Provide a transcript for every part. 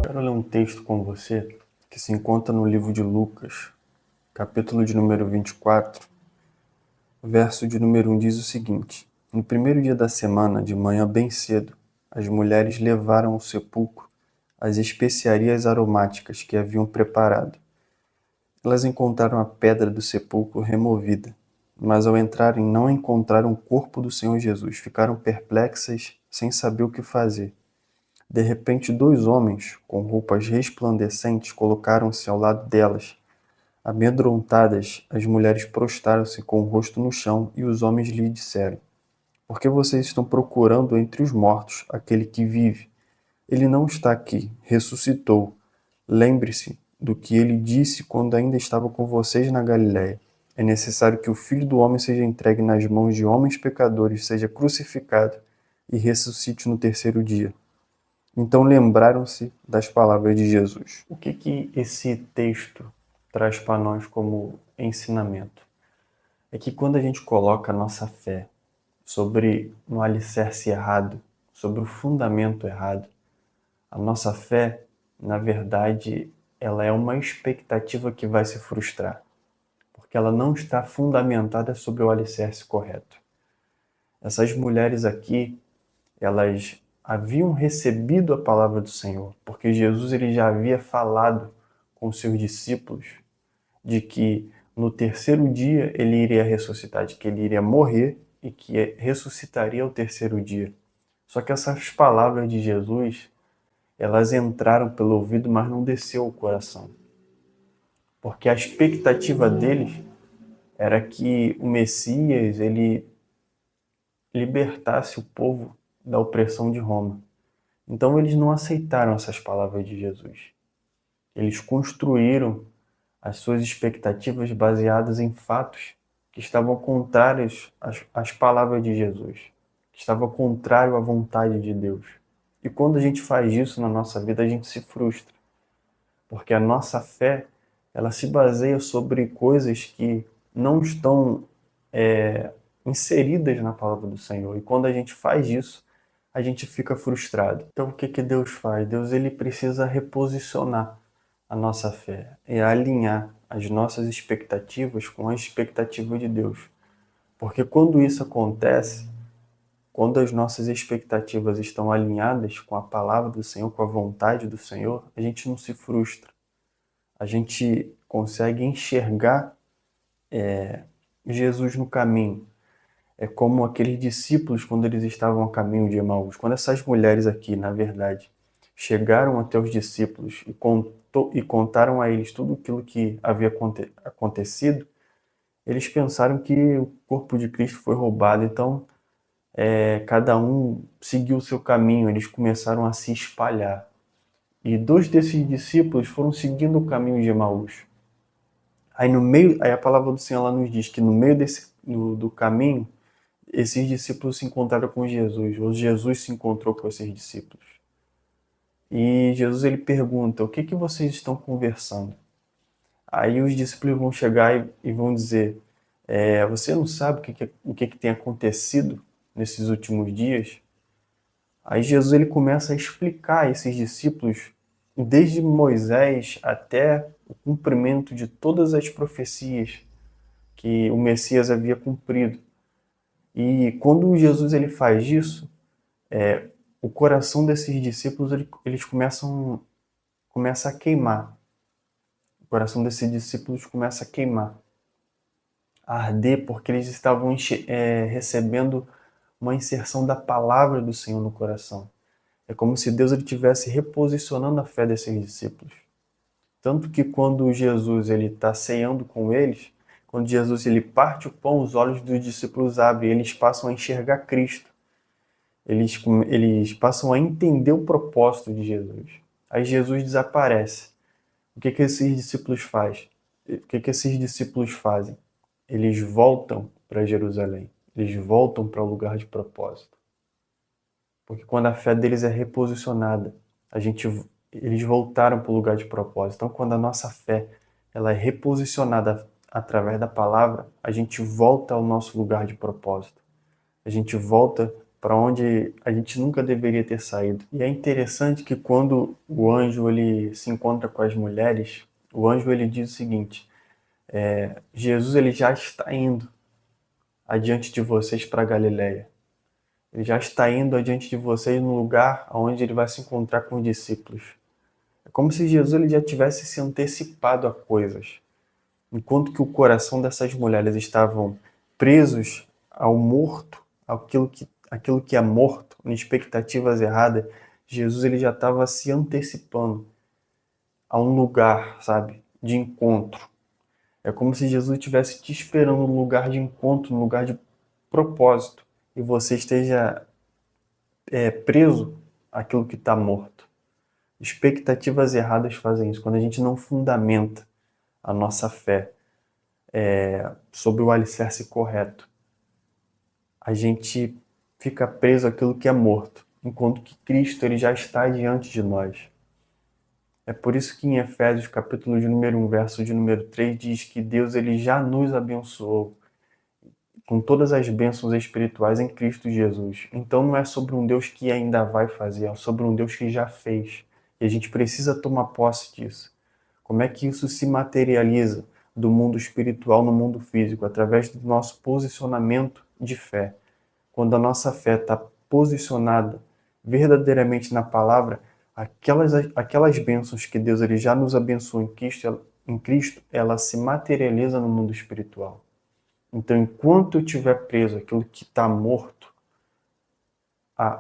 Quero ler um texto com você que se encontra no livro de Lucas, capítulo de número 24, verso de número 1 diz o seguinte: No primeiro dia da semana, de manhã bem cedo, as mulheres levaram ao sepulcro as especiarias aromáticas que haviam preparado. Elas encontraram a pedra do sepulcro removida, mas ao entrarem não encontraram o corpo do Senhor Jesus. Ficaram perplexas, sem saber o que fazer. De repente, 2 homens, com roupas resplandecentes, colocaram-se ao lado delas. Amedrontadas, as mulheres prostraram-se com o rosto no chão e os homens lhe disseram: Por que vocês estão procurando entre os mortos aquele que vive? Ele não está aqui, ressuscitou. Lembre-se do que ele disse quando ainda estava com vocês na Galiléia. É necessário que o Filho do Homem seja entregue nas mãos de homens pecadores, seja crucificado e ressuscite no terceiro dia. Então lembraram-se das palavras de Jesus. O que esse texto traz para nós como ensinamento? É que quando a gente coloca a nossa fé sobre um alicerce errado, sobre o fundamento errado, a nossa fé, na verdade, ela é uma expectativa que vai se frustrar, porque ela não está fundamentada sobre o alicerce correto. Essas mulheres aqui, elas haviam recebido a palavra do Senhor, porque Jesus ele já havia falado com seus discípulos de que no terceiro dia ele iria ressuscitar, de que ele iria morrer e que ressuscitaria ao terceiro dia. Só que essas palavras de Jesus, elas entraram pelo ouvido, mas não desceu ao coração. Porque a expectativa deles era que o Messias ele libertasse o povo da opressão de Roma. Então eles não aceitaram essas palavras de Jesus. Eles construíram as suas expectativas baseadas em fatos que estavam contrários às palavras de Jesus, que estavam contrários à vontade de Deus. E quando a gente faz isso na nossa vida, a gente se frustra, porque a nossa fé ela se baseia sobre coisas que não estão inseridas na palavra do Senhor. E quando a gente faz isso, a gente fica frustrado. Então o que Deus faz? Deus ele precisa reposicionar a nossa fé e alinhar as nossas expectativas com a expectativa de Deus. Porque quando isso acontece, quando as nossas expectativas estão alinhadas com a palavra do Senhor, com a vontade do Senhor, a gente não se frustra. A gente consegue enxergar Jesus no caminho. É como aqueles discípulos quando eles estavam a caminho de Emaús. Quando essas mulheres aqui, na verdade, chegaram até os discípulos e contaram a eles tudo aquilo que havia acontecido, eles pensaram que o corpo de Cristo foi roubado. Então, cada um seguiu o seu caminho, eles começaram a se espalhar. E 2 desses discípulos foram seguindo o caminho de Emaús. Aí a palavra do Senhor ela nos diz que no meio do caminho, esses discípulos se encontraram com Jesus, ou Jesus se encontrou com esses discípulos. E Jesus ele pergunta: o que vocês estão conversando? Aí os discípulos vão chegar e vão dizer: você não sabe o que tem acontecido nesses últimos dias? Aí Jesus ele começa a explicar a esses discípulos, desde Moisés até o cumprimento de todas as profecias que o Messias havia cumprido. E quando Jesus ele faz isso, o coração desses discípulos eles começa a queimar. O coração desses discípulos começa a queimar, a arder, porque eles estavam recebendo uma inserção da palavra do Senhor no coração. É como se Deus ele estivesse reposicionando a fé desses discípulos. Tanto que quando Jesus ele está ceando com eles, quando Jesus ele parte o pão, os olhos dos discípulos abrem, eles passam a enxergar Cristo. Eles passam a entender o propósito de Jesus. Aí Jesus desaparece. O que esses discípulos fazem? O que esses discípulos fazem? Eles voltam para Jerusalém. Eles voltam para o lugar de propósito. Porque quando a fé deles é reposicionada, eles voltaram para o lugar de propósito. Então, quando a nossa fé ela é reposicionada através da palavra, a gente volta ao nosso lugar de propósito. A gente volta para onde a gente nunca deveria ter saído. E é interessante que quando o anjo ele se encontra com as mulheres, o anjo ele diz o seguinte: Jesus ele já está indo adiante de vocês para Galileia. Ele já está indo adiante de vocês no lugar onde ele vai se encontrar com os discípulos. É como se Jesus ele já tivesse se antecipado a coisas. Enquanto que o coração dessas mulheres estavam presos ao morto, aquilo que é morto, em expectativas erradas, Jesus ele já estava se antecipando a um lugar, sabe, de encontro. É como se Jesus estivesse te esperando no lugar de encontro, no lugar de propósito, e você esteja preso àquilo que está morto. Expectativas erradas fazem isso, quando a gente não fundamenta a nossa fé sobre o alicerce correto. A gente fica preso àquilo que é morto, enquanto que Cristo ele já está diante de nós. É por isso que em Efésios, capítulo de número 1, verso de número 3, diz que Deus ele já nos abençoou com todas as bênçãos espirituais em Cristo Jesus. Então não é sobre um Deus que ainda vai fazer, é sobre um Deus que já fez. E a gente precisa tomar posse disso. Como é que isso se materializa do mundo espiritual no mundo físico? Através do nosso posicionamento de fé. Quando a nossa fé está posicionada verdadeiramente na palavra, aquelas bênçãos que Deus ele já nos abençoou em Cristo, ela se materializa no mundo espiritual. Então, enquanto eu estiver preso àquilo que está morto,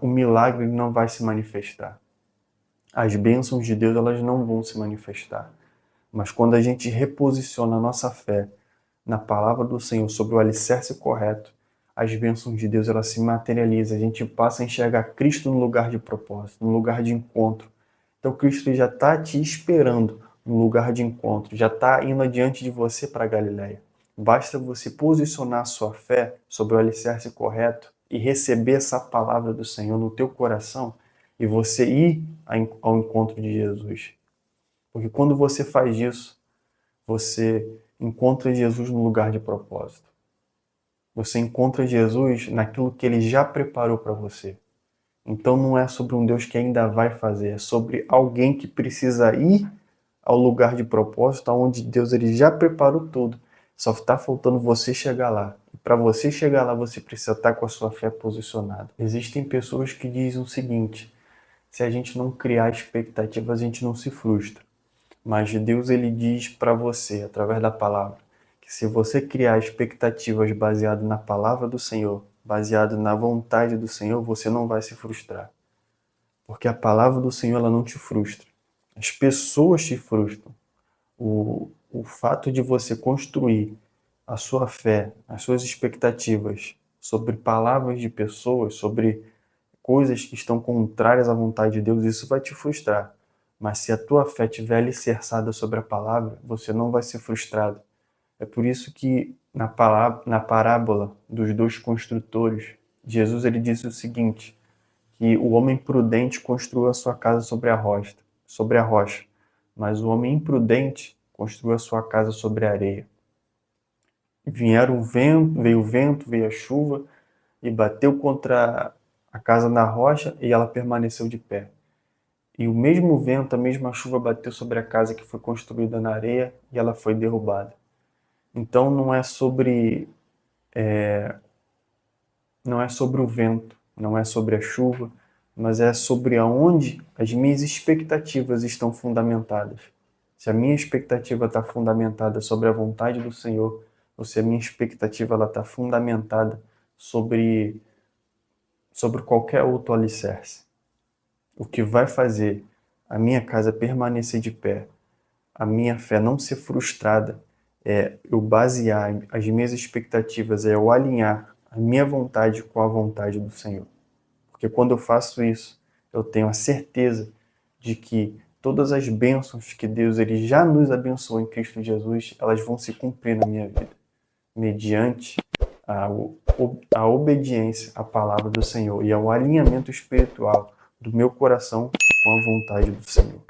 o milagre não vai se manifestar. As bênçãos de Deus elas não vão se manifestar. Mas quando a gente reposiciona a nossa fé na palavra do Senhor sobre o alicerce correto, as bênçãos de Deus elas se materializam. A gente passa a enxergar Cristo no lugar de propósito, no lugar de encontro. Então Cristo já está te esperando no lugar de encontro, já está indo adiante de você para Galileia. Basta você posicionar sua fé sobre o alicerce correto e receber essa palavra do Senhor no teu coração e você ir ao encontro de Jesus. Porque quando você faz isso, você encontra Jesus no lugar de propósito. Você encontra Jesus naquilo que Ele já preparou para você. Então não é sobre um Deus que ainda vai fazer, é sobre alguém que precisa ir ao lugar de propósito, onde Deus ele já preparou tudo. Só está faltando você chegar lá. E para você chegar lá, você precisa estar com a sua fé posicionada. Existem pessoas que dizem o seguinte: se a gente não criar expectativas, a gente não se frustra. Mas Deus ele diz para você, através da palavra, que se você criar expectativas baseadas na palavra do Senhor, baseado na vontade do Senhor, você não vai se frustrar. Porque a palavra do Senhor ela não te frustra. As pessoas te frustram. O fato de você construir a sua fé, as suas expectativas sobre palavras de pessoas, sobre coisas que estão contrárias à vontade de Deus, isso vai te frustrar. Mas se a tua fé estiver alicerçada sobre a palavra, você não vai ser frustrado. É por isso que na parábola dos dois construtores, Jesus ele disse o seguinte, que o homem prudente construiu a sua casa sobre a rocha, mas o homem imprudente construiu a sua casa sobre a areia. Veio o vento, veio a chuva e bateu contra a casa na rocha e ela permaneceu de pé. E o mesmo vento, a mesma chuva bateu sobre a casa que foi construída na areia e ela foi derrubada. Então não é sobre o vento, não é sobre a chuva, mas é sobre aonde as minhas expectativas estão fundamentadas. Se a minha expectativa está fundamentada sobre a vontade do Senhor, ou se a minha expectativa está fundamentada sobre qualquer outro alicerce. O que vai fazer a minha casa permanecer de pé, a minha fé não ser frustrada, é eu basear as minhas expectativas, é eu alinhar a minha vontade com a vontade do Senhor. Porque quando eu faço isso, eu tenho a certeza de que todas as bênçãos que Deus ele já nos abençoou em Cristo Jesus, elas vão se cumprir na minha vida, mediante a obediência à palavra do Senhor e ao alinhamento espiritual do meu coração com a vontade do Senhor.